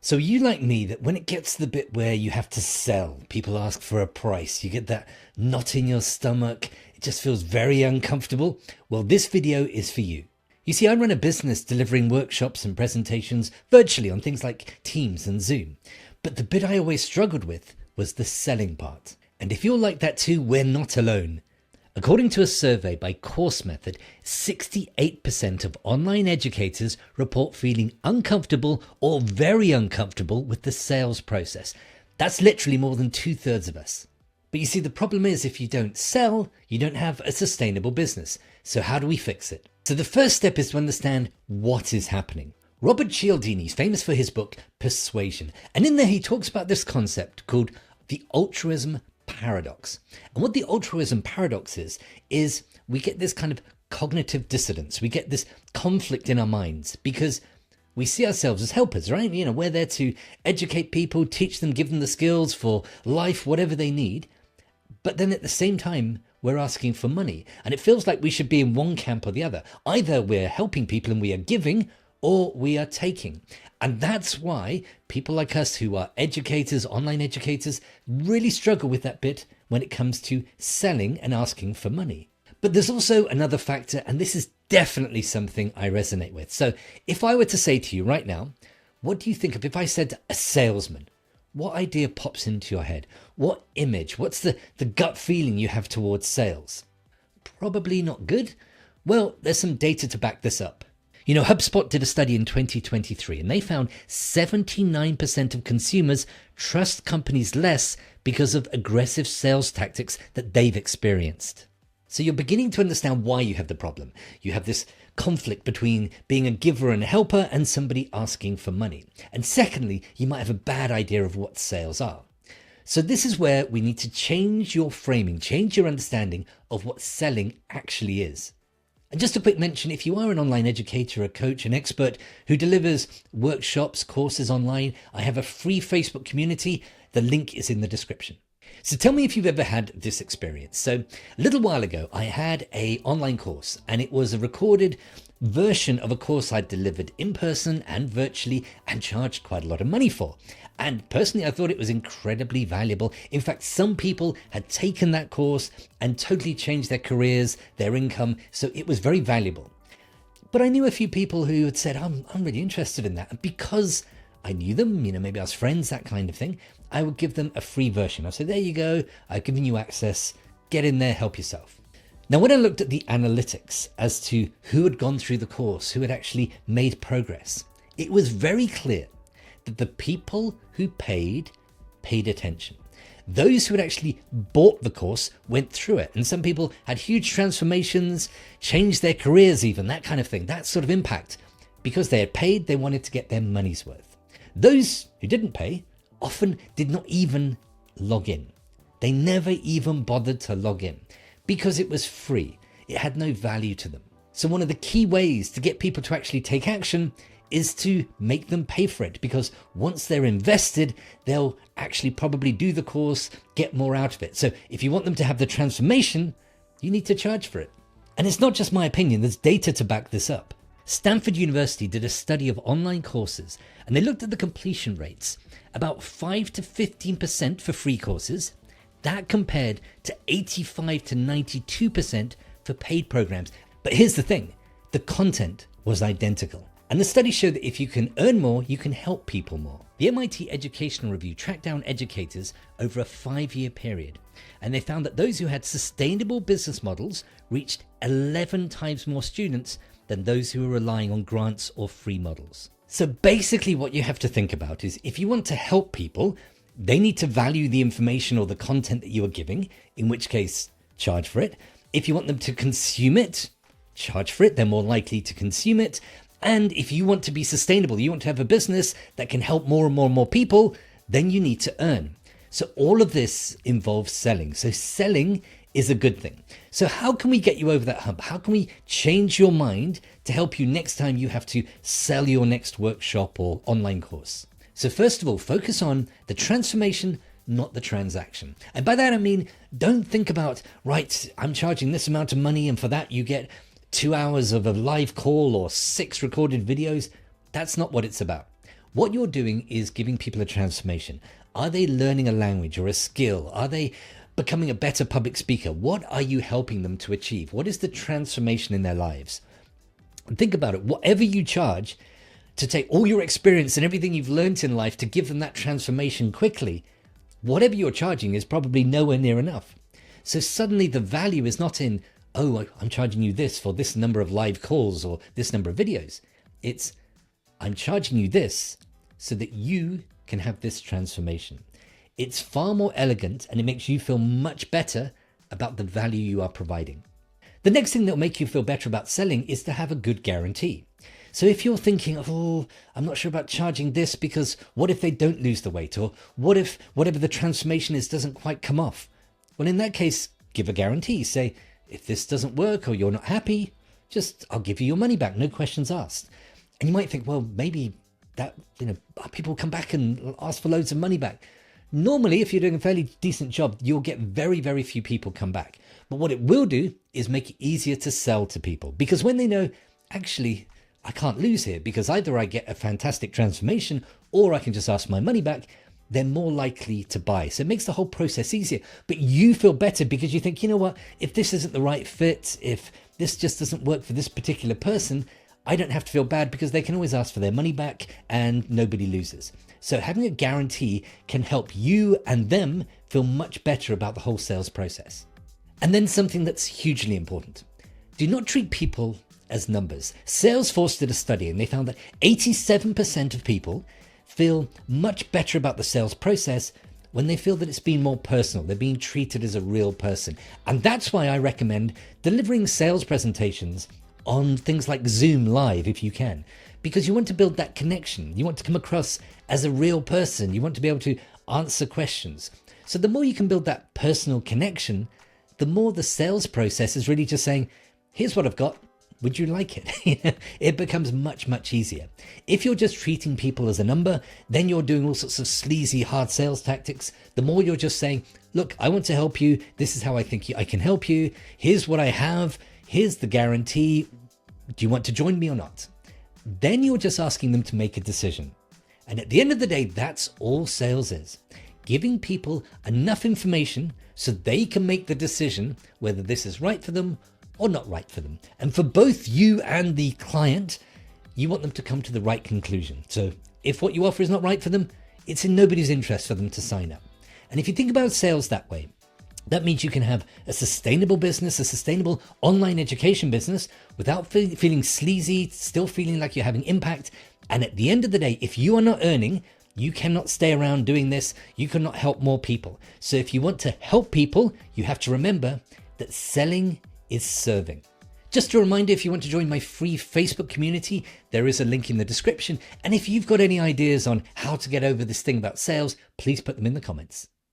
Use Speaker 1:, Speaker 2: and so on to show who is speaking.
Speaker 1: So you like me that when it gets to the bit where you have to sell, people ask for a price, you get that knot in your stomach, it just feels very uncomfortable? Well, this video is for you. You see, I run a business delivering workshops and presentations virtually on things like Teams and Zoom. But the bit I always struggled with was the selling part. And if you're like that too, we're not alone. According to a survey by Course Method, 68% of online educators report feeling uncomfortable or very uncomfortable with the sales process. That's literally more than 2/3 of us. But you see, the problem is if you don't sell, you don't have a sustainable business. So how do we fix it? So the first step is to understand what is happening. Robert Cialdini is famous for his book, Persuasion. And in there, he talks about this concept called the altruism paradox. And what the altruism paradox is we get this kind of cognitive dissonance. We get this conflict in our minds because we see ourselves as helpers, right? You know, we're there to educate people, teach them, give them the skills for life, whatever they need. But then at the same time, we're asking for money. And it feels like we should be in one camp or the other. Either we're helping people and we are giving, or we are taking. And that's why people like us who are educators, online educators, really struggle with that bit when it comes to selling and asking for money. But there's also another factor, and this is definitely something I resonate with. So if I were to say to you right now, what do you think of if I said a salesman? What idea pops into your head? What image? What's the gut feeling you have towards sales? Probably not good. Well, there's some data to back this up. You know, HubSpot did a study in 2023 and they found 79% of consumers trust companies less because of aggressive sales tactics that they've experienced. So you're beginning to understand why you have the problem. You have this conflict between being a giver and a helper and somebody asking for money. And secondly, you might have a bad idea of what sales are. So this is where we need to change your framing, change your understanding of what selling actually is. And just a quick mention, if you are an online educator, a coach, an expert who delivers workshops, courses online, I have a free Facebook community. The link is in the description. So tell me if you've ever had this experience. So a little while ago, I had an online course and it was a recorded version of a course I delivered in person and virtually and charged quite a lot of money for. And personally, I thought it was incredibly valuable. In fact, some people had taken that course and totally changed their careers, their income. So it was very valuable. But I knew a few people who had said, I'm really interested in that. And because I knew them, you know, maybe I was friends, that kind of thing, I would give them a free version. I said, there you go. I've given you access. Get in there, help yourself. Now, when I looked at the analytics as to who had gone through the course, who had actually made progress, it was very clear that the people who paid attention. Those who had actually bought the course went through it. And some people had huge transformations, changed their careers even, that kind of thing, that sort of impact. Because they had paid, they wanted to get their money's worth. Those who didn't pay often did not even log in. They never even bothered to log in because it was free. It had no value to them. So one of the key ways to get people to actually take action is to make them pay for it, because once they're invested, they'll actually probably do the course, get more out of it. So if you want them to have the transformation, you need to charge for it. And it's not just my opinion, there's data to back this up. Stanford University did a study of online courses and they looked at the completion rates, about 5 to 15% for free courses. That compared to 85 to 92% for paid programs. But here's the thing, the content was identical. And the study showed that if you can earn more, you can help people more. The MIT Educational Review tracked down educators over a 5-year period, and they found that those who had sustainable business models reached 11 times more students than those who were relying on grants or free models. So basically what you have to think about is if you want to help people, they need to value the information or the content that you are giving, in which case charge for it. If you want them to consume it, charge for it. They're more likely to consume it. And if you want to be sustainable, you want to have a business that can help more and more and more people, then you need to earn. So all of this involves selling. So selling is a good thing. So how can we get you over that hump? How can we change your mind to help you next time you have to sell your next workshop or online course? So first of all, focus on the transformation, not the transaction. And by that, I mean, don't think about, right, I'm charging this amount of money and for that you get 2 hours of a live call or 6 recorded videos. That's not what it's about. What you're doing is giving people a transformation. Are they learning a language or a skill? Are they becoming a better public speaker? What are you helping them to achieve? What is the transformation in their lives? And think about it. Whatever you charge to take all your experience and everything you've learned in life to give them that transformation quickly, whatever you're charging is probably nowhere near enough. So suddenly the value is not in, oh, I'm charging you this for this number of live calls or this number of videos. It's, I'm charging you this so that you can have this transformation. It's far more elegant and it makes you feel much better about the value you are providing. The next thing that will make you feel better about selling is to have a good guarantee. So if you're thinking, oh, I'm not sure about charging this because what if they don't lose the weight? Or what if whatever the transformation is doesn't quite come off? Well, in that case, give a guarantee. Say, if this doesn't work or you're not happy, I'll give you your money back, no questions asked. And you might think, well, maybe that, people come back and ask for loads of money back. Normally, if you're doing a fairly decent job, you'll get very, very few people come back. But what it will do is make it easier to sell to people, because when they know, actually, I can't lose here because either I get a fantastic transformation or I can just ask my money back, they're more likely to buy. So it makes the whole process easier, but you feel better because you think, you know what, if this isn't the right fit, if this just doesn't work for this particular person, I don't have to feel bad because they can always ask for their money back and nobody loses. So having a guarantee can help you and them feel much better about the whole sales process. And then something that's hugely important. Do not treat people as numbers. Salesforce did a study and they found that 87% of people feel much better about the sales process when they feel that it's been more personal. They're being treated as a real person. And that's why I recommend delivering sales presentations on things like Zoom Live if you can, because you want to build that connection. You want to come across as a real person. You want to be able to answer questions. So the more you can build that personal connection, the more the sales process is really just saying, here's what I've got. Would you like it? It becomes much, much easier. If you're just treating people as a number, then you're doing all sorts of sleazy, hard sales tactics. The more you're just saying, look, I want to help you. This is how I think I can help you. Here's what I have. Here's the guarantee. Do you want to join me or not? Then you're just asking them to make a decision. And at the end of the day, that's all sales is. Giving people enough information so they can make the decision whether this is right for them or not right for them. And for both you and the client, you want them to come to the right conclusion. So if what you offer is not right for them, it's in nobody's interest for them to sign up. And if you think about sales that way, that means you can have a sustainable business, a sustainable online education business without feeling sleazy, still feeling like you're having impact. And at the end of the day, if you are not earning, you cannot stay around doing this. You cannot help more people. So if you want to help people, you have to remember that selling is serving. Just a reminder, if you want to join my free Facebook community, there is a link in the description. And if you've got any ideas on how to get over this thing about sales, please put them in the comments.